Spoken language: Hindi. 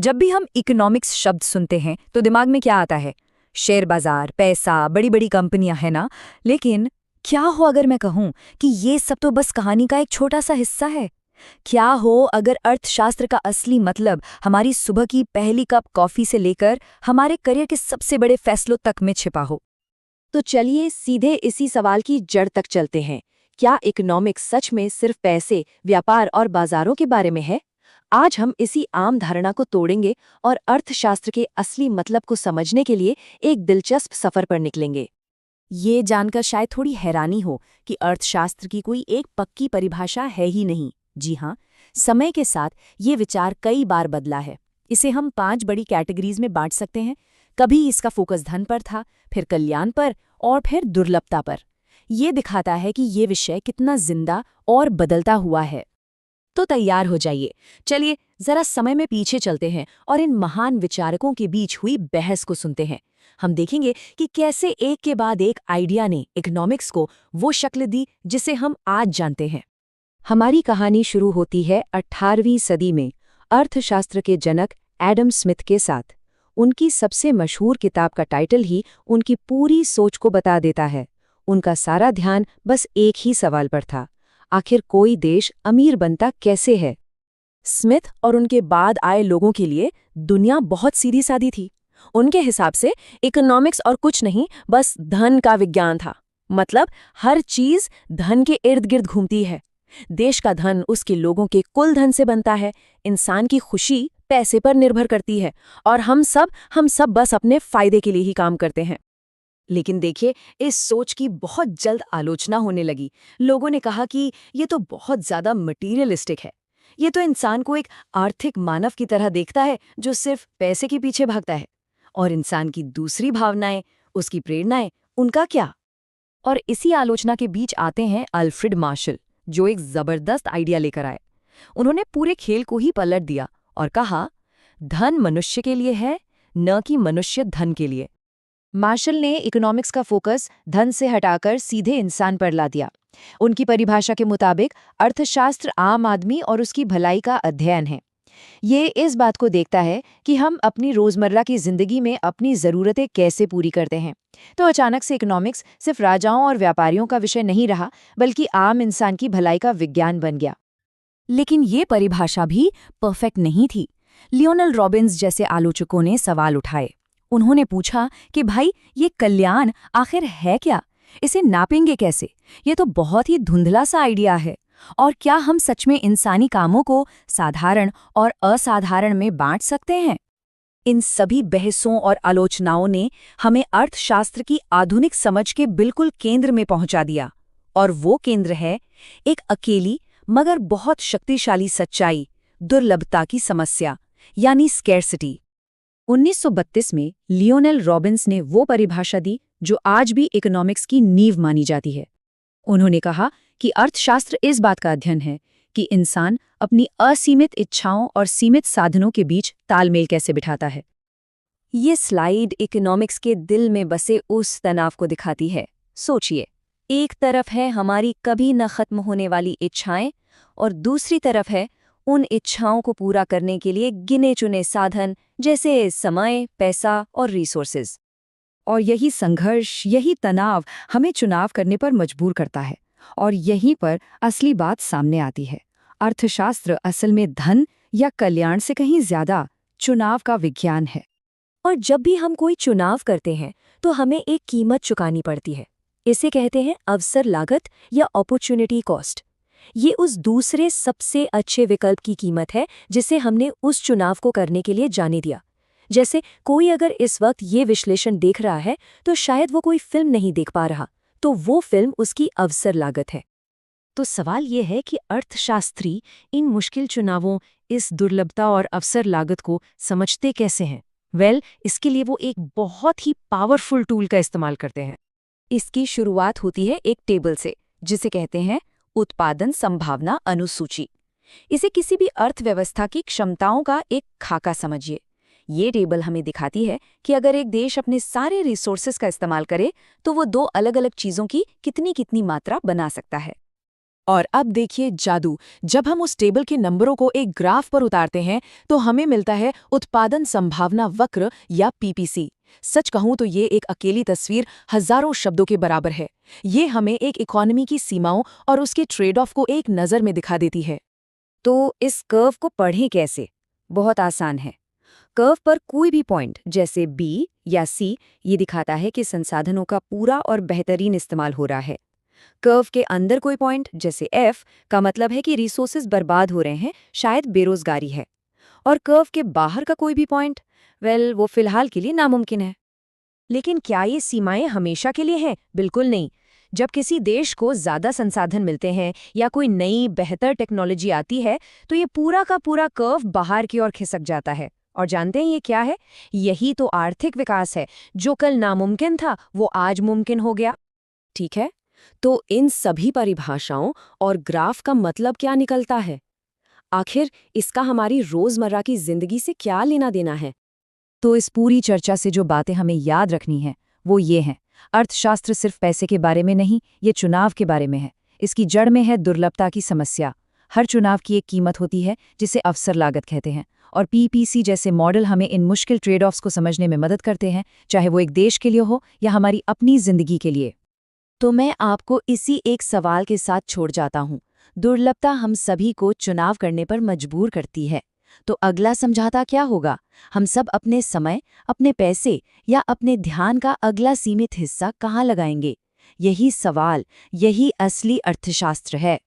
जब भी हम इकोनॉमिक्स शब्द सुनते हैं तो दिमाग में क्या आता है? शेयर बाजार, पैसा, बड़ी बड़ी कंपनियां, है ना? लेकिन क्या हो अगर मैं कहूं कि ये सब तो बस कहानी का एक छोटा सा हिस्सा है? क्या हो अगर अर्थशास्त्र का असली मतलब हमारी सुबह की पहली कप कॉफी से लेकर हमारे करियर के सबसे बड़े फैसलों तक में छिपा हो? तो चलिए सीधे इसी सवाल की जड़ तक चलते हैं। क्या इकोनॉमिक्स सच में सिर्फ पैसे, व्यापार और बाजारों के बारे में है? आज हम इसी आम धारणा को तोड़ेंगे और अर्थशास्त्र के असली मतलब को समझने के लिए एक दिलचस्प सफर पर निकलेंगे। ये जानकर शायद थोड़ी हैरानी हो कि अर्थशास्त्र की कोई एक पक्की परिभाषा है ही नहीं। जी हाँ, समय के साथ ये विचार कई बार बदला है। इसे हम 5 बड़ी कैटेगरीज में बांट सकते हैं। कभी इसका फोकस धन पर था, फिर कल्याण पर और फिर दुर्लभता पर। ये दिखाता है कि ये विषय कितना जिंदा और बदलता हुआ है। तो तैयार हो जाइए, चलिए जरा समय में पीछे चलते हैं और इन महान विचारकों के बीच हुई बहस को सुनते हैं। हम देखेंगे कि कैसे एक के बाद एक आइडिया ने इकोनॉमिक्स को वो शक्ल दी जिसे हम आज जानते हैं। हमारी कहानी शुरू होती है 18वीं सदी में अर्थशास्त्र के जनक एडम स्मिथ के साथ। उनकी सबसे मशहूर किताब का टाइटल ही उनकी पूरी सोच को बता देता है। उनका सारा ध्यान बस एक ही सवाल पर था, आखिर कोई देश अमीर बनता कैसे है। स्मिथ और उनके बाद आए लोगों के लिए दुनिया बहुत सीधी सादी थी। उनके हिसाब से इकोनॉमिक्स और कुछ नहीं, बस धन का विज्ञान था। मतलब हर चीज धन के इर्द गिर्द घूमती है। देश का धन उसके लोगों के कुल धन से बनता है। इंसान की खुशी पैसे पर निर्भर करती है और हम सब बस अपने फायदे के लिए ही काम करते हैं। लेकिन देखिए, इस सोच की बहुत जल्द आलोचना होने लगी। लोगों ने कहा कि ये तो बहुत ज्यादा मटीरियलिस्टिक है। ये तो इंसान को एक आर्थिक मानव की तरह देखता है जो सिर्फ पैसे के पीछे भागता है। और इंसान की दूसरी भावनाएं, उसकी प्रेरणाएं, उनका क्या? और इसी आलोचना के बीच आते हैं अल्फ्रेड मार्शल, जो एक जबरदस्त आइडिया लेकर आए। उन्होंने पूरे खेल को ही पलट दिया और कहा, धन मनुष्य के लिए है, न कि मनुष्य धन के लिए। मार्शल ने इकोनॉमिक्स का फोकस धन से हटाकर सीधे इंसान पर ला दिया। उनकी परिभाषा के मुताबिक अर्थशास्त्र आम आदमी और उसकी भलाई का अध्ययन है। ये इस बात को देखता है कि हम अपनी रोजमर्रा की जिंदगी में अपनी जरूरतें कैसे पूरी करते हैं। तो अचानक से इकोनॉमिक्स सिर्फ राजाओं और व्यापारियों का विषय नहीं रहा, बल्कि आम इंसान की भलाई का विज्ञान बन गया। लेकिन ये परिभाषा भी परफेक्ट नहीं थी। लियोनल रॉबिन्स जैसे आलोचकों ने सवाल उठाए। उन्होंने पूछा कि भाई, ये कल्याण आखिर है क्या? इसे नापेंगे कैसे? ये तो बहुत ही धुंधला सा आइडिया है। और क्या हम सच में इंसानी कामों को साधारण और असाधारण में बांट सकते हैं? इन सभी बहसों और आलोचनाओं ने हमें अर्थशास्त्र की आधुनिक समझ के बिल्कुल केंद्र में पहुंचा दिया। और वो केंद्र है एक अकेली मगर बहुत शक्तिशाली सच्चाई, दुर्लभता की समस्या, यानी स्कैर्सिटी। 1932 में लियोनेल रॉबिन्स ने वो परिभाषा दी जो आज भी इकोनॉमिक्स की नींव मानी जाती है। उन्होंने कहा कि अर्थशास्त्र इस बात का अध्ययन है कि इंसान अपनी असीमित इच्छाओं और सीमित साधनों के बीच तालमेल कैसे बिठाता है। ये स्लाइड इकोनॉमिक्स के दिल में बसे उस तनाव को दिखाती है। सोचिए, एक तरफ है हमारी कभी न खत्म होने वाली इच्छाएं और दूसरी तरफ है उन इच्छाओं को पूरा करने के लिए गिने चुने साधन, जैसे समय, पैसा और रिसोर्सेज। और यही संघर्ष, यही तनाव हमें चुनाव करने पर मजबूर करता है। और यहीं पर असली बात सामने आती है। अर्थशास्त्र असल में धन या कल्याण से कहीं ज्यादा चुनाव का विज्ञान है। और जब भी हम कोई चुनाव करते हैं तो हमें एक कीमत चुकानी पड़ती है। इसे कहते हैं अवसर लागत या अपॉर्चुनिटी कॉस्ट। ये उस दूसरे सबसे अच्छे विकल्प की कीमत है जिसे हमने उस चुनाव को करने के लिए जाने दिया। जैसे कोई अगर इस वक्त ये विश्लेषण देख रहा है तो शायद वो कोई फिल्म नहीं देख पा रहा, तो वो फिल्म उसकी अवसर लागत है। तो सवाल ये है कि अर्थशास्त्री इन मुश्किल चुनावों, इस दुर्लभता और अवसर लागत को समझते कैसे हैं? इसके लिए वो एक बहुत ही पावरफुल टूल का इस्तेमाल करते हैं। इसकी शुरुआत होती है एक टेबल से, जिसे कहते हैं उत्पादन संभावना अनुसूची। इसे किसी भी अर्थव्यवस्था की क्षमताओं का एक खाका समझिए। ये टेबल हमें दिखाती है कि अगर एक देश अपने सारे रिसोर्सेज का इस्तेमाल करे तो वो 2 अलग अलग चीजों की कितनी कितनी मात्रा बना सकता है। और अब देखिए जादू, जब हम उस टेबल के नंबरों को एक ग्राफ पर उतारते हैं तो हमें मिलता है उत्पादन संभावना वक्र या पीपीसी। सच कहूं तो ये एक अकेली तस्वीर हजारों शब्दों के बराबर है। ये हमें एक इकोनॉमी की सीमाओं और उसके ट्रेड ऑफ को एक नज़र में दिखा देती है। तो इस कर्व को पढ़ें कैसे? बहुत आसान है। कर्व पर कोई भी पॉइंट जैसे बी या सी ये दिखाता है कि संसाधनों का पूरा और बेहतरीन इस्तेमाल हो रहा है। कर्व के अंदर कोई पॉइंट जैसे एफ का मतलब है कि रिसोर्सेज बर्बाद हो रहे हैं, शायद बेरोजगारी है। और कर्व के बाहर का कोई भी पॉइंट, वो फिलहाल के लिए नामुमकिन है। लेकिन क्या ये सीमाएं हमेशा के लिए हैं? बिल्कुल नहीं। जब किसी देश को ज्यादा संसाधन मिलते हैं या कोई नई बेहतर टेक्नोलॉजी आती है तो ये पूरा का पूरा कर्व बाहर की ओर खिसक जाता है। और जानते हैं ये क्या है? यही तो आर्थिक विकास है। जो कल नामुमकिन था वो आज मुमकिन हो गया। ठीक है, तो इन सभी परिभाषाओं और ग्राफ का मतलब क्या निकलता है? आखिर इसका हमारी रोजमर्रा की जिंदगी से क्या लेना देना है? तो इस पूरी चर्चा से जो बातें हमें याद रखनी है वो ये हैं। अर्थशास्त्र सिर्फ पैसे के बारे में नहीं, ये चुनाव के बारे में है। इसकी जड़ में है दुर्लभता की समस्या। हर चुनाव की एक कीमत होती है जिसे अवसर लागत कहते हैं, और पीपीसी जैसे मॉडल हमें इन मुश्किल ट्रेड ऑफ्स को समझने में मदद करते हैं, चाहे वो एक देश के लिए हो या हमारी अपनी जिंदगी के लिए। तो मैं आपको इसी एक सवाल के साथ छोड़ जाता हूँ। दुर्लभता हम सभी को चुनाव करने पर मजबूर करती है। तो अगला समझौता क्या होगा? हम सब अपने समय, अपने पैसे या अपने ध्यान का अगला सीमित हिस्सा कहाँ लगाएंगे? यही सवाल, यही असली अर्थशास्त्र है।